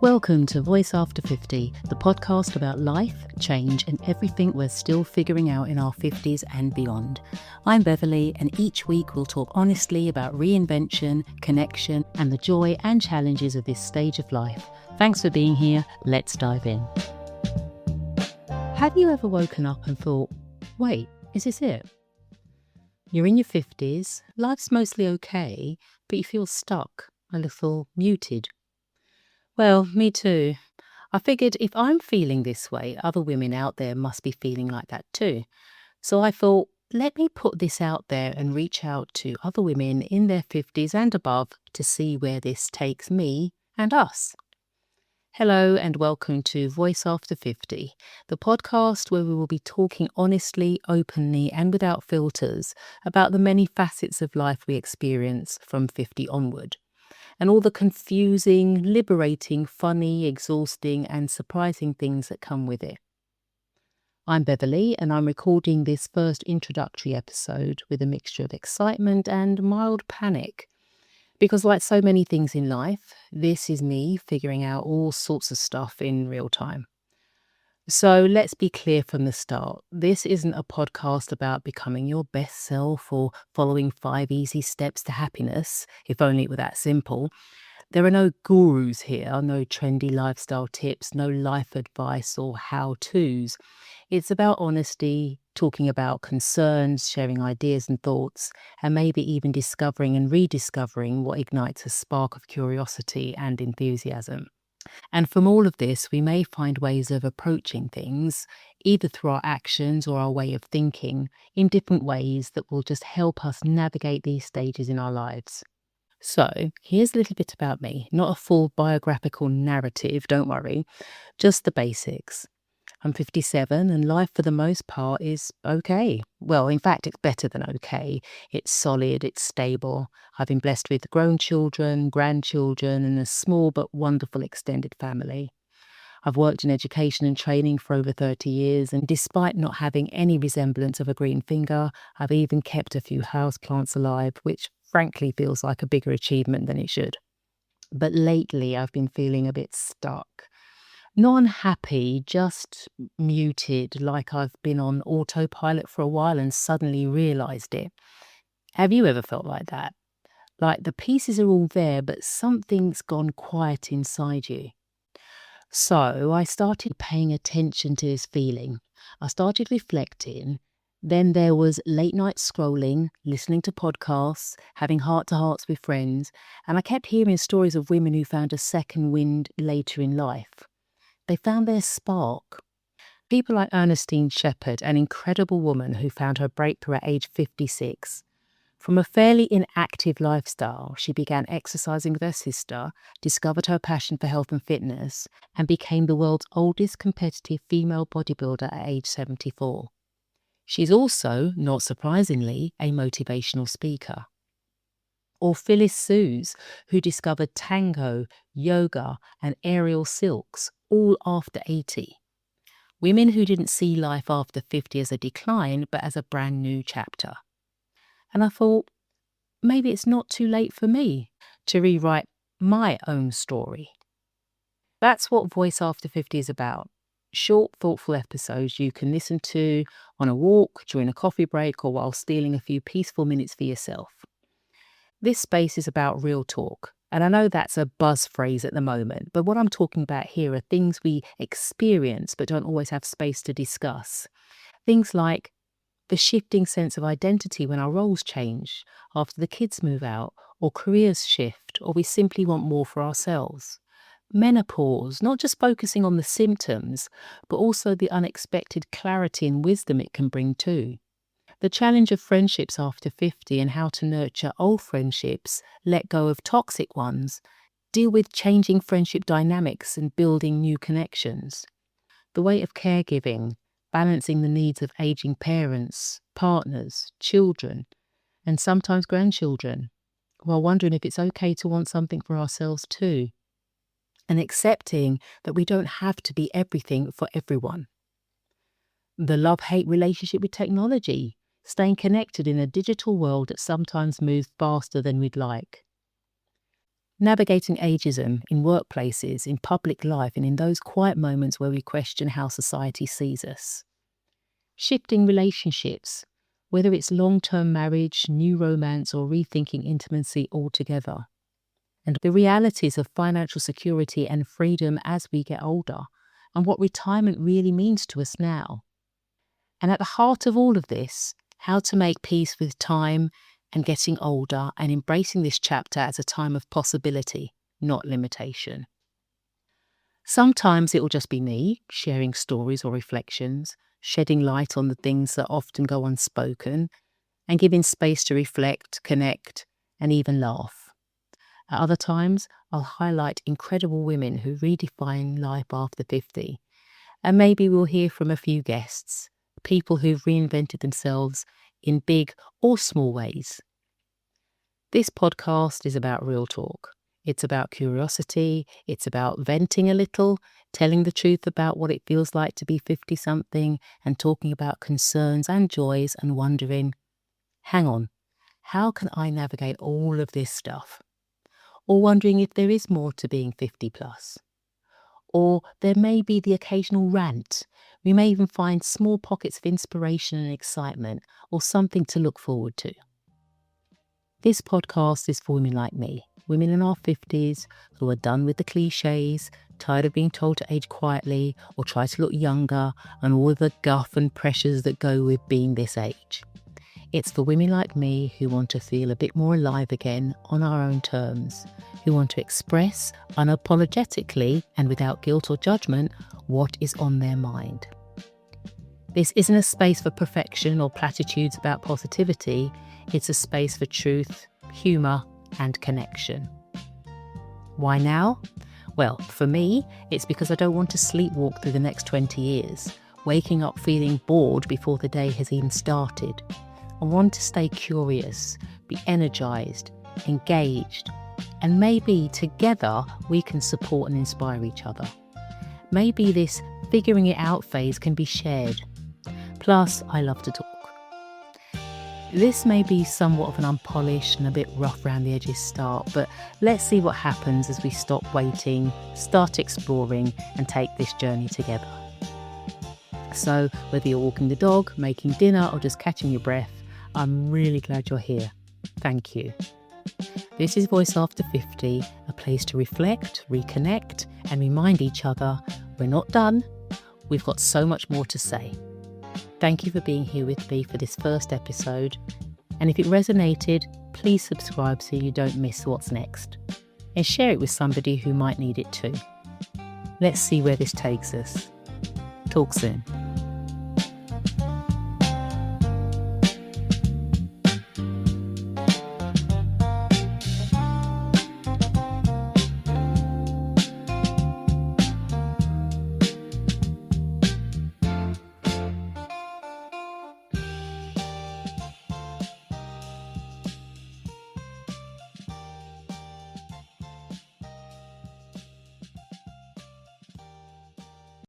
Welcome to Voice After 50, the podcast about life, change, and everything we're still figuring out in our 50s and beyond. I'm Beverley, and each week we'll talk honestly about reinvention, connection, and the joy and challenges of this stage of life. Thanks for being here. Let's dive in. Have you ever woken up and thought, wait, is this it? You're in your 50s, life's mostly okay, but you feel stuck, a little muted. Well, me too. I figured if I'm feeling this way, other women out there must be feeling like that too. So I thought, let me put this out there and reach out to other women in their 50s and above to see where this takes me and us. Hello and welcome to Voice After 50, the podcast where we will be talking honestly, openly, and without filters about the many facets of life we experience from 50 onward, and all the confusing, liberating, funny, exhausting, and surprising things that come with it. I'm Beverley, and I'm recording this first introductory episode with a mixture of excitement and mild panic. Because like so many things in life, this is me figuring out all sorts of stuff in real time. So let's be clear from the start. This isn't a podcast about becoming your best self or following 5 easy steps to happiness, if only it were that simple. There are no gurus here, no trendy lifestyle tips, no life advice or how-tos. It's about honesty, talking about concerns, sharing ideas and thoughts, and maybe even discovering and rediscovering what ignites a spark of curiosity and enthusiasm. And from all of this, we may find ways of approaching things, either through our actions or our way of thinking, in different ways that will just help us navigate these stages in our lives. So, here's a little bit about me, not a full biographical narrative, don't worry, just the basics. I'm 57 and life for the most part is okay. Well, in fact, it's better than okay. It's solid, it's stable. I've been blessed with grown children, grandchildren, and a small but wonderful extended family. I've worked in education and training for over 30 years, and despite not having any resemblance of a green finger, I've even kept a few houseplants alive, which frankly feels like a bigger achievement than it should. But lately I've been feeling a bit stuck. Not unhappy, just muted, like I've been on autopilot for a while and suddenly realised it. Have you ever felt like that? Like the pieces are all there, but something's gone quiet inside you. So I started paying attention to this feeling. I started reflecting. Then there was late night scrolling, listening to podcasts, having heart-to-hearts with friends, and I kept hearing stories of women who found a second wind later in life. They found their spark. People like Ernestine Shepherd, an incredible woman who found her breakthrough at age 56. From a fairly inactive lifestyle, she began exercising with her sister, discovered her passion for health and fitness, and became the world's oldest competitive female bodybuilder at age 74. She's also, not surprisingly, a motivational speaker. Or Phyllis Sues, who discovered tango, yoga, and aerial silks, all after 80. Women who didn't see life after 50 as a decline, but as a brand new chapter. And I thought, maybe it's not too late for me to rewrite my own story. That's what Voice After 50 is about. Short, thoughtful episodes you can listen to on a walk, during a coffee break, or while stealing a few peaceful minutes for yourself. This space is about real talk. And I know that's a buzz phrase at the moment, but what I'm talking about here are things we experience but don't always have space to discuss. Things like the shifting sense of identity when our roles change, after the kids move out, or careers shift, or we simply want more for ourselves. Menopause, not just focusing on the symptoms, but also the unexpected clarity and wisdom it can bring too. The challenge of friendships after 50 and how to nurture old friendships, let go of toxic ones, deal with changing friendship dynamics and building new connections. The weight of caregiving, balancing the needs of aging parents, partners, children, and sometimes grandchildren, while wondering if it's okay to want something for ourselves too. And accepting that we don't have to be everything for everyone. The love-hate relationship with technology, staying connected in a digital world that sometimes moves faster than we'd like. navigating ageism in workplaces, in public life, and in those quiet moments where we question how society sees us. Shifting relationships, whether it's long-term marriage, new romance, or rethinking intimacy altogether. And the realities of financial security and freedom as we get older, and what retirement really means to us now. And at the heart of all of this, how to make peace with time and getting older and embracing this chapter as a time of possibility, not limitation. Sometimes it will just be me sharing stories or reflections, shedding light on the things that often go unspoken, and giving space to reflect, connect, and even laugh. At other times, I'll highlight incredible women who redefine life after 50, and maybe we'll hear from a few guests, people who've reinvented themselves in big or small ways. This podcast is about real talk. It's about curiosity. It's about venting a little, telling the truth about what it feels like to be 50-something, and talking about concerns and joys and wondering, hang on, how can I navigate all of this stuff? Or wondering if there is more to being 50 plus. Or there may be the occasional rant. We may even find small pockets of inspiration and excitement, or something to look forward to. This podcast is for women like me, women in our 50s who are done with the cliches, tired of being told to age quietly or try to look younger, and all the guff and pressures that go with being this age. It's for women like me who want to feel a bit more alive again on our own terms, who want to express unapologetically and without guilt or judgment what is on their mind. This isn't a space for perfection or platitudes about positivity. It's a space for truth, humour, and connection. Why now? Well, for me, it's because I don't want to sleepwalk through the next 20 years, waking up feeling bored before the day has even started. I want to stay curious, be energised, engaged, and maybe together we can support and inspire each other. Maybe this figuring it out phase can be shared. Plus, I love to talk. This may be somewhat of an unpolished and a bit rough around the edges start, but let's see what happens as we stop waiting, start exploring, and take this journey together. So, whether you're walking the dog, making dinner, or just catching your breath, I'm really glad you're here. Thank you. This is Voice After 50, a place to reflect, reconnect, and remind each other we're not done. We've got so much more to say. Thank you for being here with me for this first episode. And if it resonated, please subscribe so you don't miss what's next. And share it with somebody who might need it too. Let's see where this takes us. Talk soon.